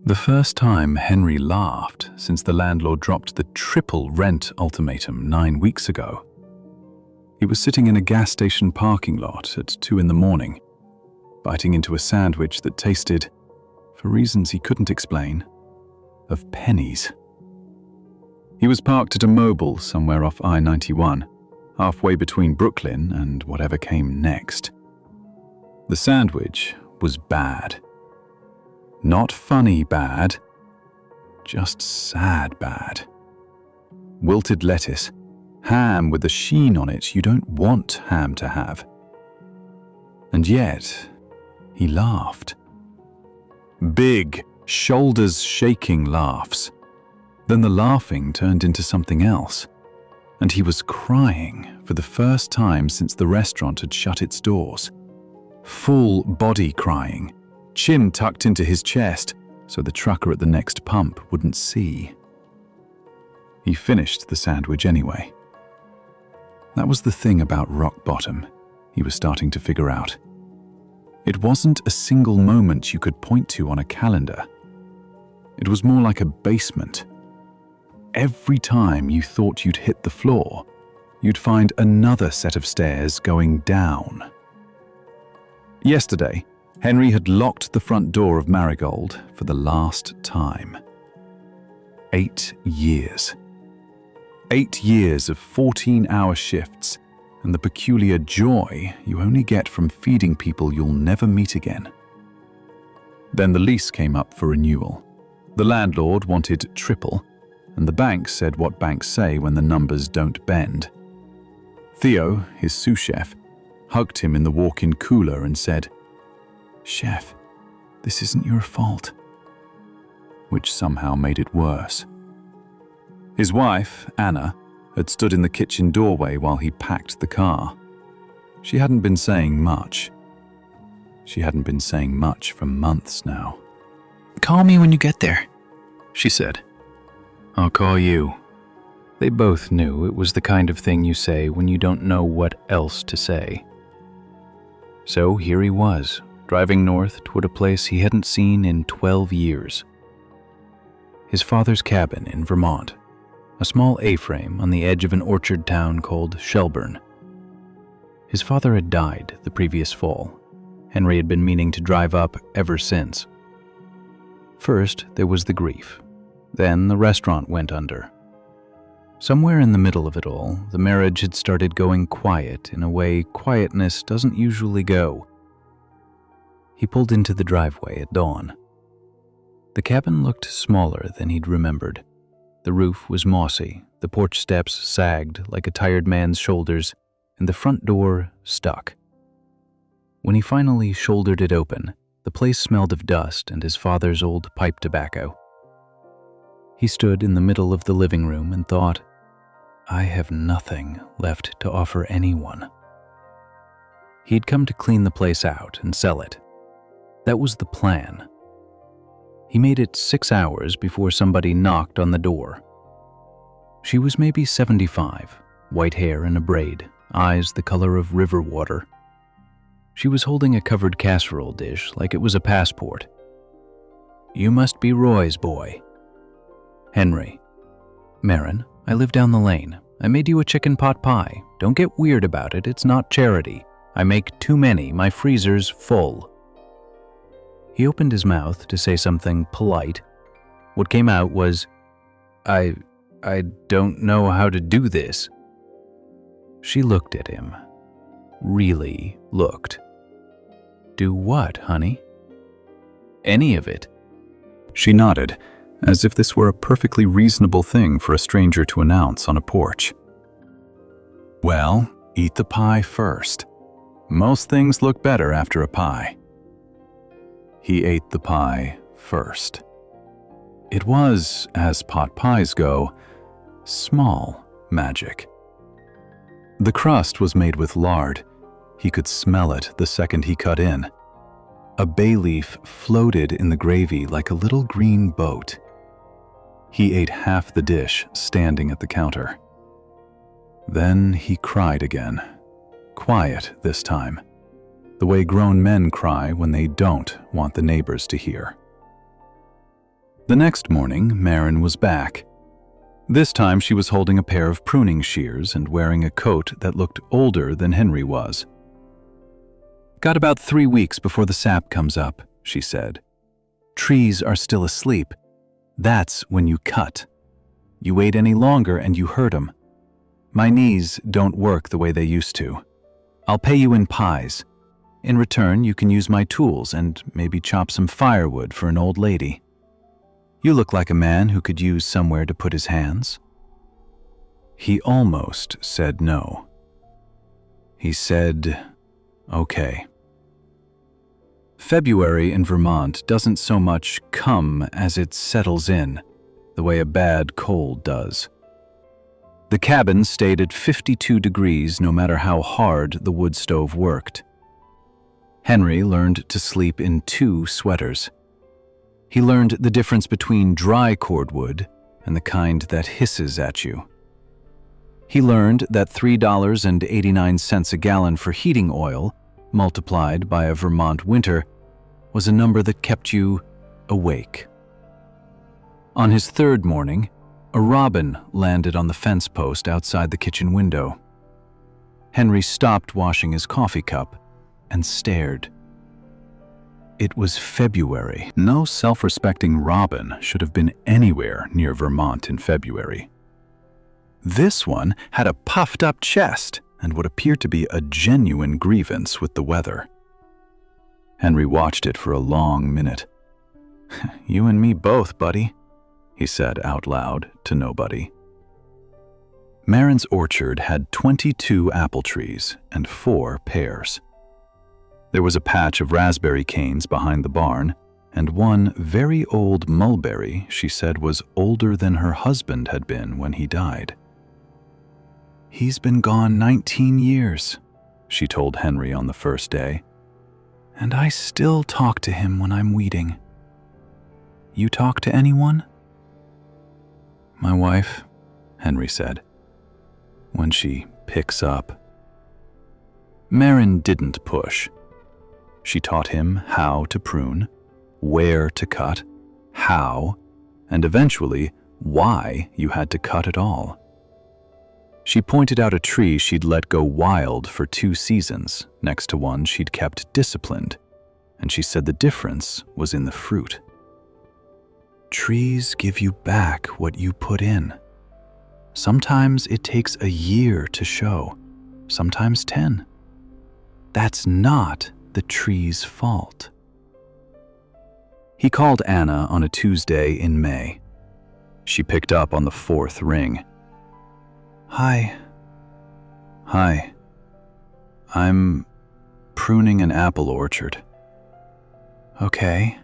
The first time Henry laughed since the landlord dropped the triple rent ultimatum 9 weeks ago. He was sitting in a gas station parking lot at 2 in the morning, biting into a sandwich that tasted, for reasons he couldn't explain, of pennies. He was parked at a mobile somewhere off I-91, halfway between Brooklyn and whatever came next. The sandwich was bad. Not funny bad, just sad bad. Wilted lettuce, ham with the sheen on it you don't want ham to have. And yet, he laughed. Big, shoulders-shaking laughs. Then the laughing turned into something else, and he was crying for the first time since the restaurant had shut its doors. Full body crying, chin tucked into his chest so the trucker at the next pump wouldn't see. He finished the sandwich anyway. That was the thing about rock bottom he was starting to figure out. It wasn't a single moment you could point to on a calendar. It was more like a basement. Every time you thought you'd hit the floor, you'd find another set of stairs going down. Yesterday, Henry had locked the front door of Marigold for the last time. 8 years. 8 years of 14-hour shifts and the peculiar joy you only get from feeding people you'll never meet again. Then the lease came up for renewal. The landlord wanted triple, and the bank said what banks say when the numbers don't bend. Theo, his sous chef, hugged him in the walk-in cooler and said, "Chef, this isn't your fault," which somehow made it worse. His wife, Anna, had stood in the kitchen doorway while he packed the car. She hadn't been saying much. She hadn't been saying much for months now. "Call me when you get there," she said. "I'll call you." They both knew it was the kind of thing you say when you don't know what else to say. So here he was, driving north toward a place he hadn't seen in 12 years. His father's cabin in Vermont, a small A-frame on the edge of an orchard town called Shelburne. His father had died the previous fall. Henry had been meaning to drive up ever since. First, there was the grief. Then the restaurant went under. Somewhere in the middle of it all, the marriage had started going quiet in a way quietness doesn't usually go. He pulled into the driveway at dawn. The cabin looked smaller than he'd remembered. The roof was mossy, the porch steps sagged like a tired man's shoulders, and the front door stuck. When he finally shouldered it open, the place smelled of dust and his father's old pipe tobacco. He stood in the middle of the living room and thought, "I have nothing left to offer anyone." He'd come to clean the place out and sell it. That was the plan. He made it 6 hours before somebody knocked on the door. She was maybe 75, white hair in a braid, eyes the color of river water. She was holding a covered casserole dish like it was a passport. "You must be Roy's boy." "Henry." "Maren, I live down the lane. I made you a chicken pot pie. Don't get weird about it, it's not charity. I make too many, my freezer's full." He opened his mouth to say something polite. What came out was, I don't know how to do this." She looked at him. Really looked. "Do what, honey?" "Any of it." She nodded, as if this were a perfectly reasonable thing for a stranger to announce on a porch. "Well, eat the pie first. Most things look better after a pie." He ate the pie first. It was, as pot pies go, small magic. The crust was made with lard. He could smell it the second he cut in. A bay leaf floated in the gravy like a little green boat. He ate half the dish standing at the counter. Then he cried again. Quiet this time. The way grown men cry when they don't want the neighbors to hear. The next morning, Maren was back. This time she was holding a pair of pruning shears and wearing a coat that looked older than Henry was. "Got about 3 weeks before the sap comes up," she said. "Trees are still asleep. That's when you cut. You wait any longer and you hurt 'em. My knees don't work the way they used to. I'll pay you in pies. In return, you can use my tools and maybe chop some firewood for an old lady. You look like a man who could use somewhere to put his hands." He almost said no. He said, "Okay." February in Vermont doesn't so much come as it settles in, the way a bad cold does. The cabin stayed at 52 degrees no matter how hard the wood stove worked. Henry learned to sleep in 2 sweaters. He learned the difference between dry cordwood and the kind that hisses at you. He learned that $3.89 a gallon for heating oil, multiplied by a Vermont winter, was a number that kept you awake. On his 3rd morning, a robin landed on the fence post outside the kitchen window. Henry stopped washing his coffee cup and stared. It was February. No self-respecting robin should have been anywhere near Vermont in February. This one had a puffed-up chest and what appeared to be a genuine grievance with the weather. Henry watched it for a long minute. "You and me both, buddy," he said out loud to nobody. Maren's orchard had 22 apple trees and 4 pears. There was a patch of raspberry canes behind the barn, and one very old mulberry she said was older than her husband had been when he died. "He's been gone 19 years, she told Henry on the first day, "and I still talk to him when I'm weeding. You talk to anyone?" "My wife," Henry said, "when she picks up." Maren didn't push. She taught him how to prune, where to cut, how, and eventually why you had to cut at all. She pointed out a tree she'd let go wild for 2 seasons next to one she'd kept disciplined, and she said the difference was in the fruit. Trees give you back what you put in. Sometimes it takes a year to show, sometimes 10. That's not the tree's fault. He called Anna on a Tuesday in May. She picked up on the 4th ring. "Hi." "Hi. I'm pruning an apple orchard." "Okay."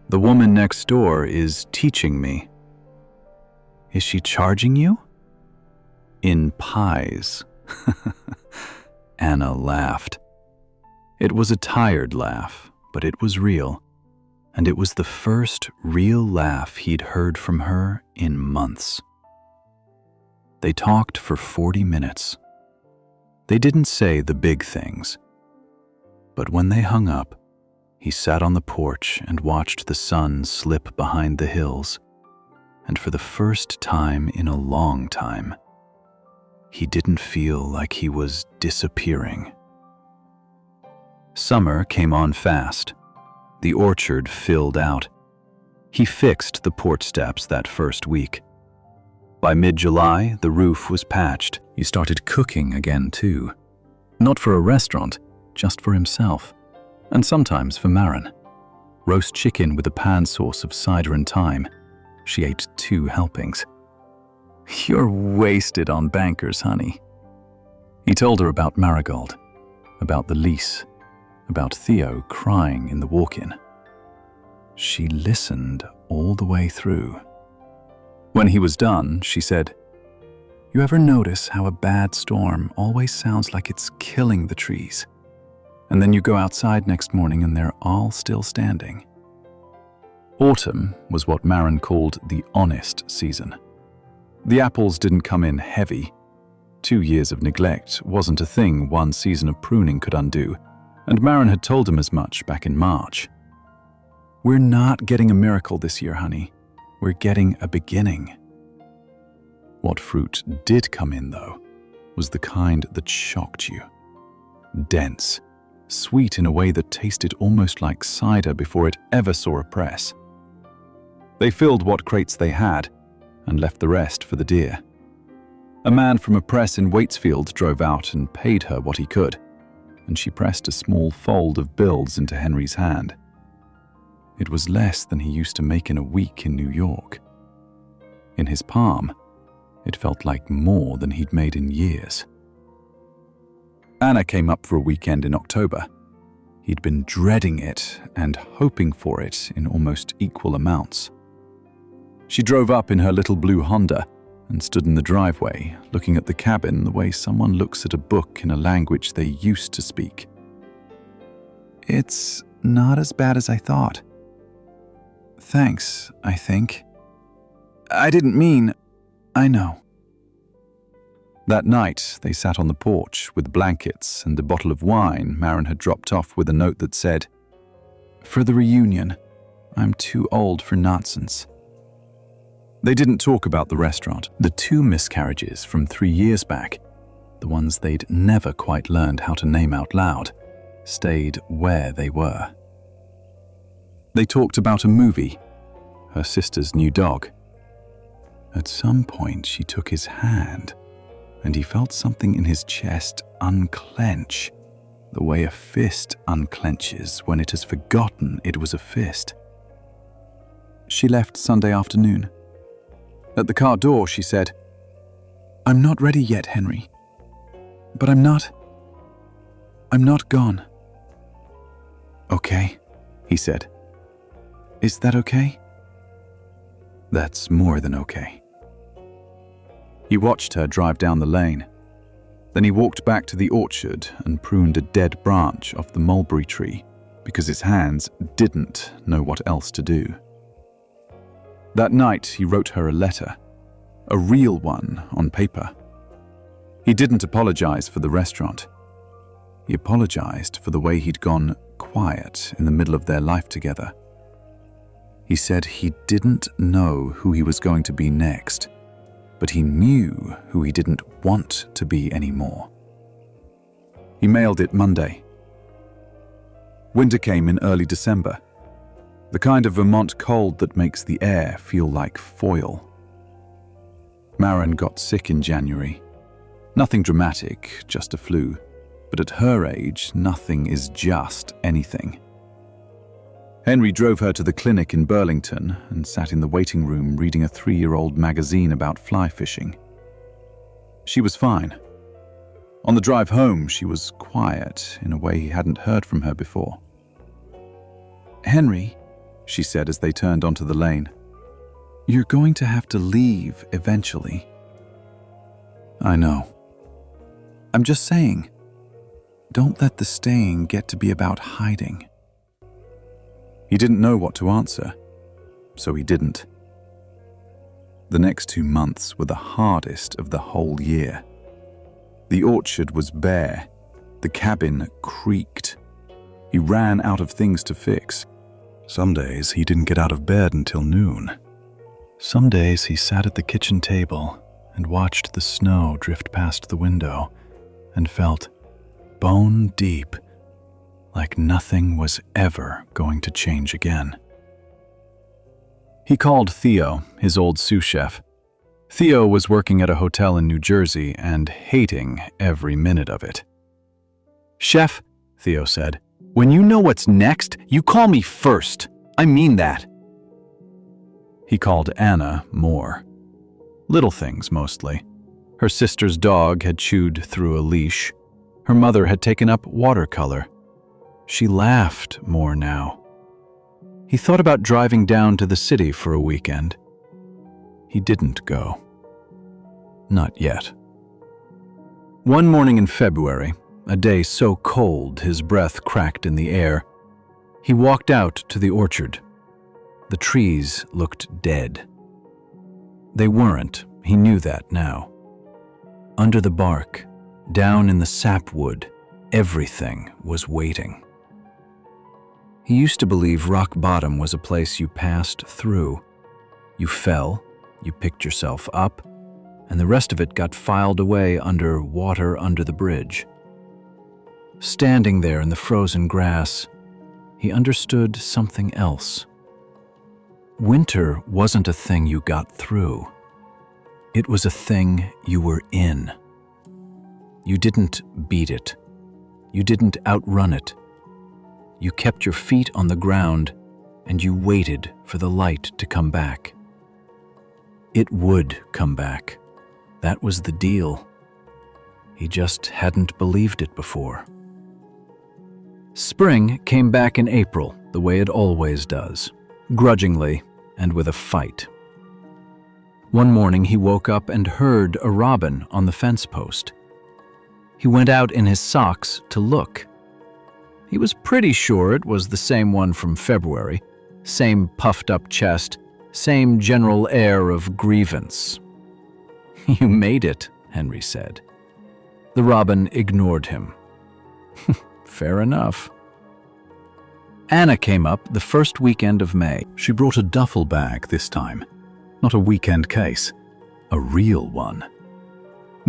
"The woman next door is teaching me." "Is she charging you?" "In pies." Anna laughed. It was a tired laugh, but it was real, and it was the first real laugh he'd heard from her in months. They talked for 40 minutes. They didn't say the big things, but when they hung up, he sat on the porch and watched the sun slip behind the hills, and for the first time in a long time, he didn't feel like he was disappearing. Summer came on fast. The orchard filled out. He fixed the porch steps that first week. By mid-July, the roof was patched. He started cooking again, too. Not for a restaurant, just for himself. And sometimes for Maren. Roast chicken with a pan sauce of cider and thyme. She ate 2 helpings. "You're wasted on bankers, honey." He told her about Marigold, about the lease, about Theo crying in the walk-in. She listened all the way through. When he was done, she said, "You ever notice how a bad storm always sounds like it's killing the trees? And then you go outside next morning and they're all still standing." Autumn was what Maren called the honest season. The apples didn't come in heavy. 2 years of neglect wasn't a thing one season of pruning could undo, and Maren had told him as much back in March. "We're not getting a miracle this year, honey. We're getting a beginning." What fruit did come in, though, was the kind that shocked you. Dense, sweet in a way that tasted almost like cider before it ever saw a press. They filled what crates they had and left the rest for the deer. A man from a press in Waitsfield drove out and paid her what he could, and she pressed a small fold of bills into Henry's hand. It was less than he used to make in a week in New York. In his palm, it felt like more than he'd made in years. Anna came up for a weekend in October. He'd been dreading it and hoping for it in almost equal amounts. She drove up in her little blue Honda and stood in the driveway, looking at the cabin the way someone looks at a book in a language they used to speak. "It's not as bad as I thought. Thanks, I think. I didn't mean... I know." That night, they sat on the porch with blankets and a bottle of wine Maren had dropped off with a note that said, "For the reunion, I'm too old for nonsense." They didn't talk about the restaurant, the 2 miscarriages from 3 years back, the ones they'd never quite learned how to name out loud, stayed where they were. They talked about a movie, her sister's new dog. At some point, she took his hand, and he felt something in his chest unclench, the way a fist unclenches when it has forgotten it was a fist. She left Sunday afternoon. At the car door, she said, "I'm not ready yet, Henry. But I'm not gone." "Okay," he said. "Is that okay?" "That's more than okay." He watched her drive down the lane. Then he walked back to the orchard and pruned a dead branch off the mulberry tree because his hands didn't know what else to do. That night, he wrote her a letter, a real one on paper. He didn't apologize for the restaurant. He apologized for the way he'd gone quiet in the middle of their life together. He said he didn't know who he was going to be next, but he knew who he didn't want to be anymore. He mailed it Monday. Winter came in early December, the kind of Vermont cold that makes the air feel like foil. Maren got sick in January. Nothing dramatic, just a flu. But at her age, nothing is just anything. Henry drove her to the clinic in Burlington and sat in the waiting room reading a 3-year-old magazine about fly fishing. She was fine. On the drive home, she was quiet in a way he hadn't heard from her before. "Henry," she said as they turned onto the lane, "you're going to have to leave eventually." "I know. I'm just saying, don't let the staying get to be about hiding." He didn't know what to answer, so he didn't. The next 2 months were the hardest of the whole year. The orchard was bare. The cabin creaked. He ran out of things to fix. Some days he didn't get out of bed until noon. Some days he sat at the kitchen table and watched the snow drift past the window and felt bone deep, like nothing was ever going to change again. He called Theo, his old sous chef. Theo was working at a hotel in New Jersey and hating every minute of it. "Chef," Theo said, "when you know what's next, you call me first. I mean that." He called Anna more. Little things, mostly. Her sister's dog had chewed through a leash. Her mother had taken up watercolor. She laughed more now. He thought about driving down to the city for a weekend. He didn't go. Not yet. One morning in February, a day so cold his breath cracked in the air, he walked out to the orchard. The trees looked dead. They weren't, he knew that now. Under the bark, down in the sapwood, everything was waiting. He used to believe rock bottom was a place you passed through. You fell, you picked yourself up, and the rest of it got filed away under water under the bridge. Standing there in the frozen grass, he understood something else. Winter wasn't a thing you got through. It was a thing you were in. You didn't beat it. You didn't outrun it. You kept your feet on the ground and you waited for the light to come back. It would come back. That was the deal. He just hadn't believed it before. Spring came back in April, the way it always does, grudgingly and with a fight. One morning he woke up and heard a robin on the fence post. He went out in his socks to look. He was pretty sure it was the same one from February, same puffed-up chest, same general air of grievance. "You made it," Henry said. The robin ignored him. Fair enough. Anna came up the first weekend of May. She brought a duffel bag this time. Not a weekend case. A real one.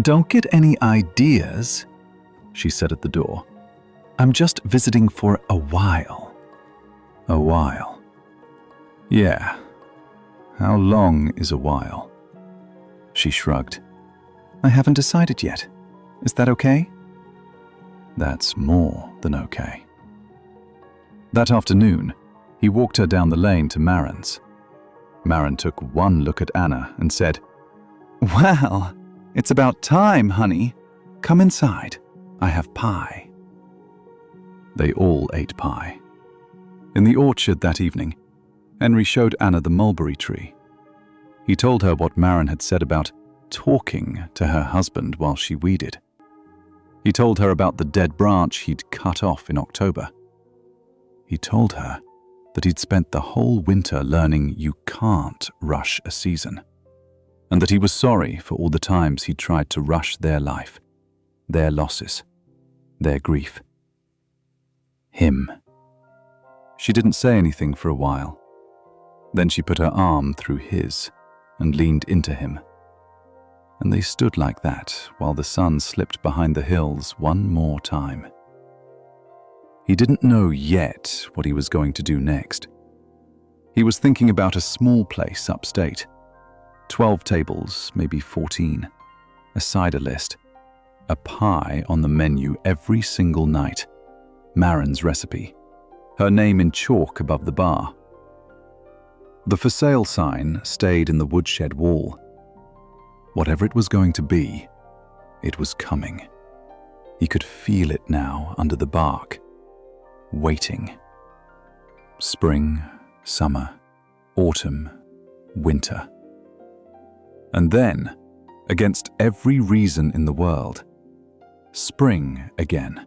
"Don't get any ideas," she said at the door. "I'm just visiting for a while." A while. Yeah. How long is a while? She shrugged. "I haven't decided yet. Is that okay?" That's more than okay. That afternoon, he walked her down the lane to Maren's. Maren took one look at Anna and said, "Well, it's about time, honey. Come inside. I have pie." They all ate pie. In the orchard that evening, Henry showed Anna the mulberry tree. He told her what Maren had said about talking to her husband while she weeded. He told her about the dead branch he'd cut off in October. He told her that he'd spent the whole winter learning you can't rush a season, and that he was sorry for all the times he'd tried to rush their life, their losses, their grief. Him. She didn't say anything for a while. Then she put her arm through his and leaned into him. And they stood like that while the sun slipped behind the hills one more time. He didn't know yet what he was going to do next. He was thinking about a small place upstate. 12 tables, maybe 14. A cider list. A pie on the menu every single night. Maren's recipe. Her name in chalk above the bar. The for sale sign stayed in the woodshed wall. Whatever it was going to be, it was coming. He could feel it now under the bark. Waiting. Spring, summer, autumn, winter. And then, against every reason in the world, spring again.